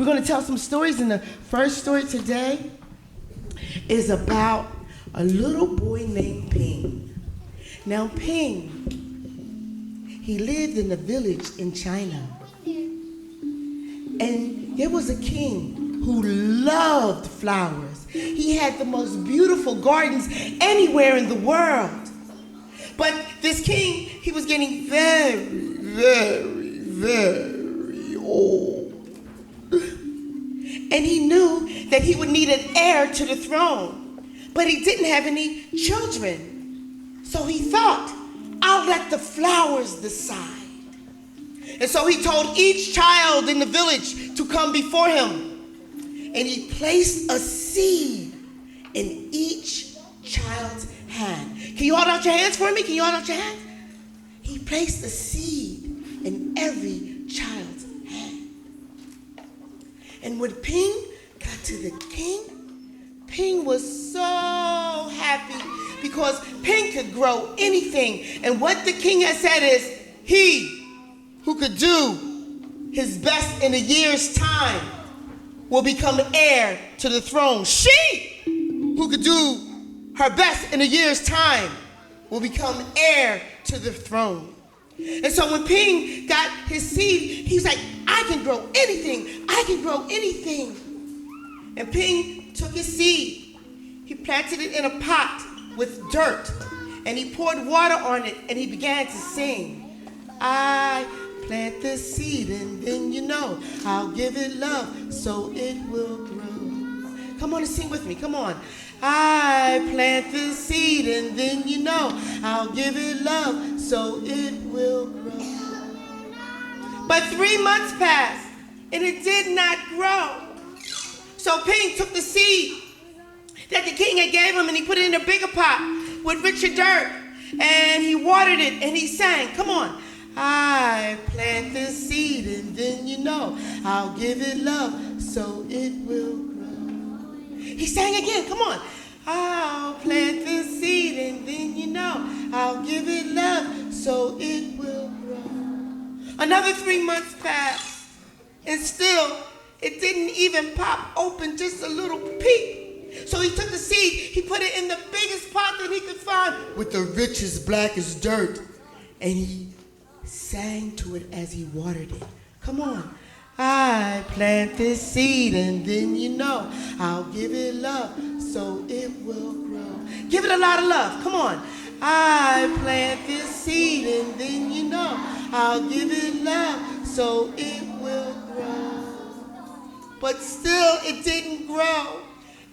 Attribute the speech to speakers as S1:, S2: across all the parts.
S1: We're going to tell some stories, and the first story today is about a little boy named Ping. Now, Ping, he lived in a village in China. And there was a king who loved flowers. He had the most beautiful gardens anywhere in the world. But this king, he was getting very, very, very old. And he knew that he would need an heir to the throne. But he didn't have any children. So he thought, I'll let the flowers decide. And so he told each child in the village to come before him. And he placed a seed in each child's hand. Can you hold out your hands for me? Can you hold out your hands? He placed a seed in every child's hand. And when Ping got to the king, Ping was so happy because Ping could grow anything. And what the king had said is, he who could do his best in a year's time will become heir to the throne. She who could do her best in a year's time will become heir to the throne. And so when Ping got his seed, he's like, I can grow anything. I can grow anything. And Ping took his seed. He planted it in a pot with dirt. And he poured water on it. And he began to sing. I plant the seed and then I'll give it love so it will grow. Come on and sing with me. Come on. I plant the seed and then I'll give it love so it will grow. But 3 months passed and it did not grow. So Ping took the seed that the king had gave him and he put it in a bigger pot with richer dirt and he watered it and he sang. Come on. I plant the seed and then I'll give it love so it will grow. He sang again, come on. I'll plant the seed and then I'll give it love so it will grow. Another 3 months passed and still it didn't even pop open, just a little peep. So he took the seed, he put it in the biggest pot that he could find with the richest, blackest dirt, and he sang to it as he watered it. Come on. I plant this seed and then I'll give it love so it will grow. Give it a lot of love. Come on. I plant this seed and then I'll give it love so it will grow. But still it didn't grow.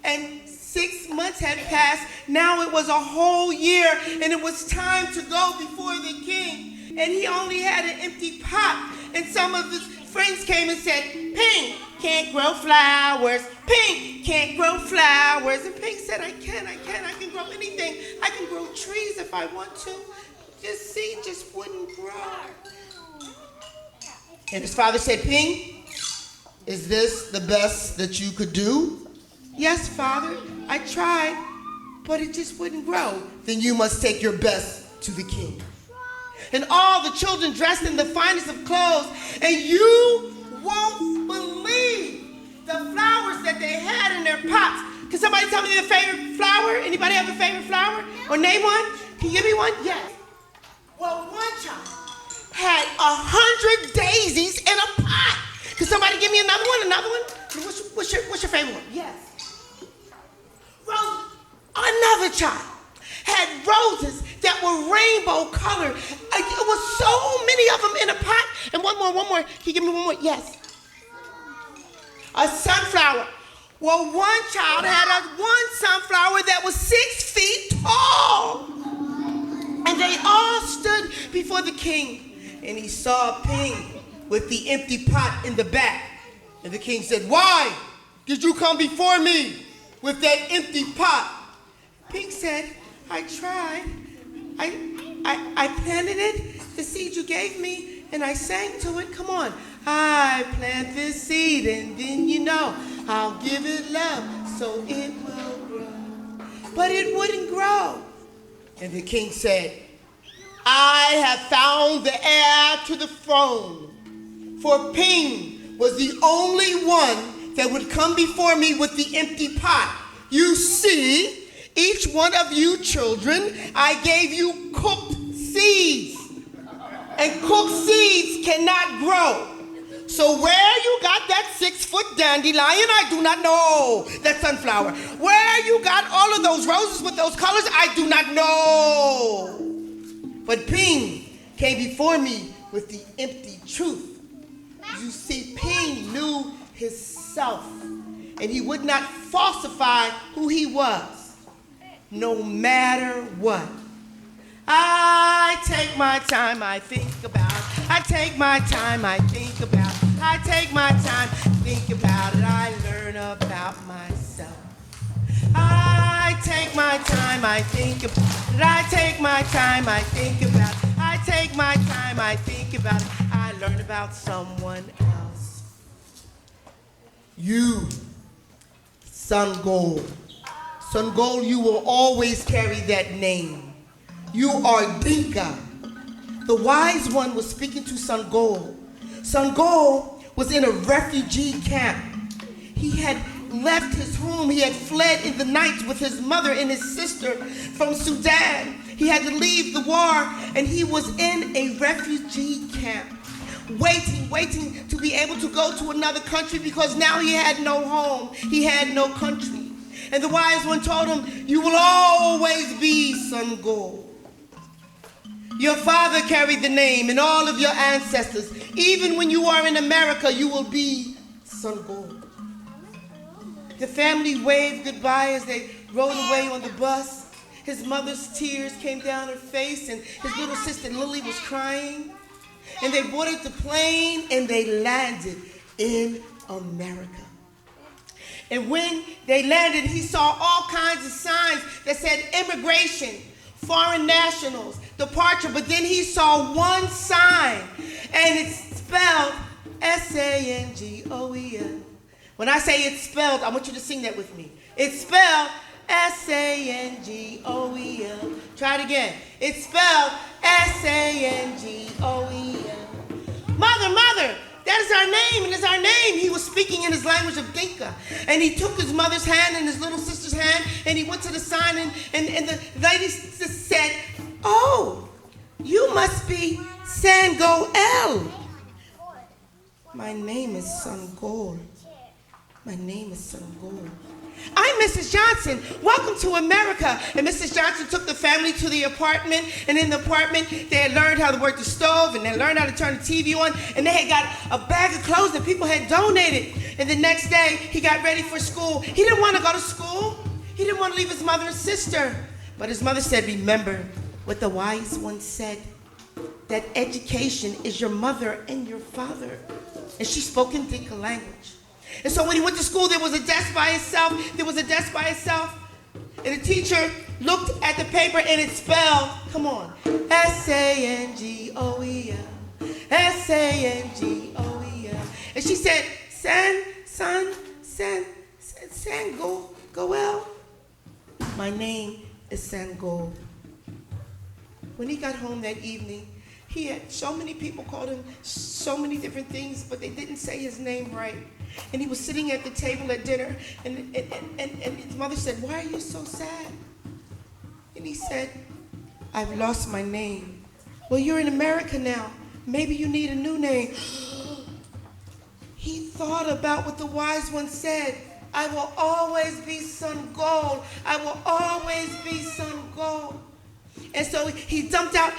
S1: And 6 months had passed. Now it was a whole year and it was time to go before the king. And he only had an empty pot. And some of his friends came and said, Ping can't grow flowers. Ping can't grow flowers. And Ping said, I can grow anything. I can grow trees if I want to. This seed just wouldn't grow. And his father said, Ping, is this the best that you could do? Yes, Father, I tried, but it just wouldn't grow. Then you must take your best to the king. And all the children dressed in the finest of clothes, and you won't believe the flowers that they had in their pots. Can somebody tell me their favorite flower? Anybody have a favorite flower? Or name one? Can you give me one? Yes. Well, one child had 100 daisies in a pot. Can somebody give me another one? Another one? What's your favorite one? Yes. Rose. Another child had roses that were rainbow colored. It was so many of them in a pot. And one more. Can you give me one more? Yes. A sunflower. Well, one child had one sunflower that was 6 feet tall. And they all stood before the king. And he saw Ping with the empty pot in the back. And the king said, why did you come before me with that empty pot? Ping said, I tried. I planted it, the seed you gave me, and I sang to it. Come on. I plant this seed, and then I'll give it love so it will grow. But it wouldn't grow. And the king said, I have found the heir to the throne. For Ping was the only one that would come before me with the empty pot. You see, each one of you children, I gave you cooked seeds. And cooked seeds cannot grow. So where you got that 6-foot dandelion, I do not know. That sunflower. Where you got all of those roses with those colors, I do not know. But Ping came before me with the empty truth. You see, Ping knew himself, and he would not falsify who he was, no matter what. I take my time, I think about. I take my time, I think about. I take my time, think about it. I learn about myself. I take my time, I think about it. I take my time, I think about it. I take my time, I think about it. I learn about someone else. You, Sango. Sango, you will always carry that name. You are Dinka. The wise one was speaking to Sangoel. Sangoel was in a refugee camp. He had left his home. He had fled in the night with his mother and his sister from Sudan. He had to leave the war, and he was in a refugee camp, waiting to be able to go to another country because now he had no home. He had no country. And the wise one told him, you will always be Sangoel. Your father carried the name and all of your ancestors. Even when you are in America, you will be Sango. The family waved goodbye as they rode away on the bus. His mother's tears came down her face, and his little sister Lily was crying. And they boarded the plane, and they landed in America. And when they landed, he saw all kinds of signs that said immigration, foreign nationals, departure, but then he saw one sign, and it's spelled Sangoel. When I say it's spelled, I want you to sing that with me. It's spelled Sangoel. Try it again. It's spelled Sangoel. Mother, that is our name, and it's our name. He was speaking in his language of Dinka. And he took his mother's hand and his little sister's hand, and he went to the sign, and the lady said, oh, you must be Sangoel. My name is Sangoel. My name is Sangoel. I'm Mrs. Johnson. Welcome to America. And Mrs. Johnson took the family to the apartment. And in the apartment, they had learned how to work the stove, and they learned how to turn the TV on. And they had got a bag of clothes that people had donated. And the next day, he got ready for school. He didn't want to go to school. He didn't want to leave his mother and sister. But his mother said, remember what the wise one said, that education is your mother and your father. And she spoke in Dinka language. And so when he went to school, there was a desk by itself. And the teacher looked at the paper, and it spelled, come on, Sangoel. Sangoel. And she said, Sangoel. My name is Sango. When he got home that evening, he had so many people called him so many different things, but they didn't say his name right. And he was sitting at the table at dinner, and his mother said, why are you so sad? And he said, I've lost my name. Well, you're in America now. Maybe you need a new name. He thought about what the wise one said. I will always be Sangoel. I will always be Sangoel. And so he dumped out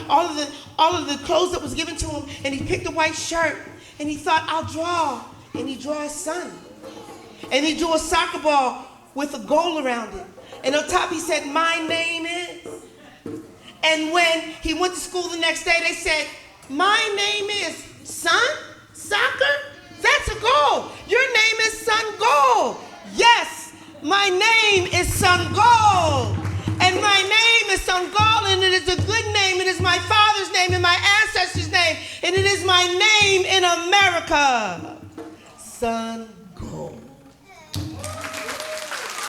S1: all of the clothes that was given to him, and he picked a white shirt, and he thought, I'll draw. And he drew a sun. And he drew a soccer ball with a goal around it. And on top he said, my name is. And when he went to school the next day, they said, my name is Son? Soccer? That's a goal. Your name is Sango. Yes, my name is Sango. And my name is Sangoel, and it is a good name. It is my father's name and my ancestors' name, and it is my name in America. Sango.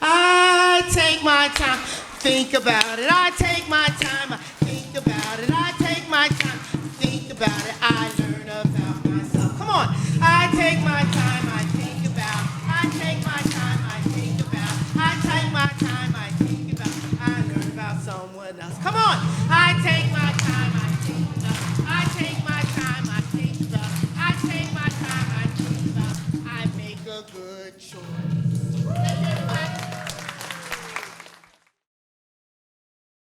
S1: I take my time, think about it. I take my time, think about it. I take my time, think about it. I learn about myself. Come on. I take my time, I think about. I take my time, I think about. I take my time, I think about. I learn about someone else. Come on. I take my time, I think about. I take my time, I think about. I take my time, I think about. I make a good choice.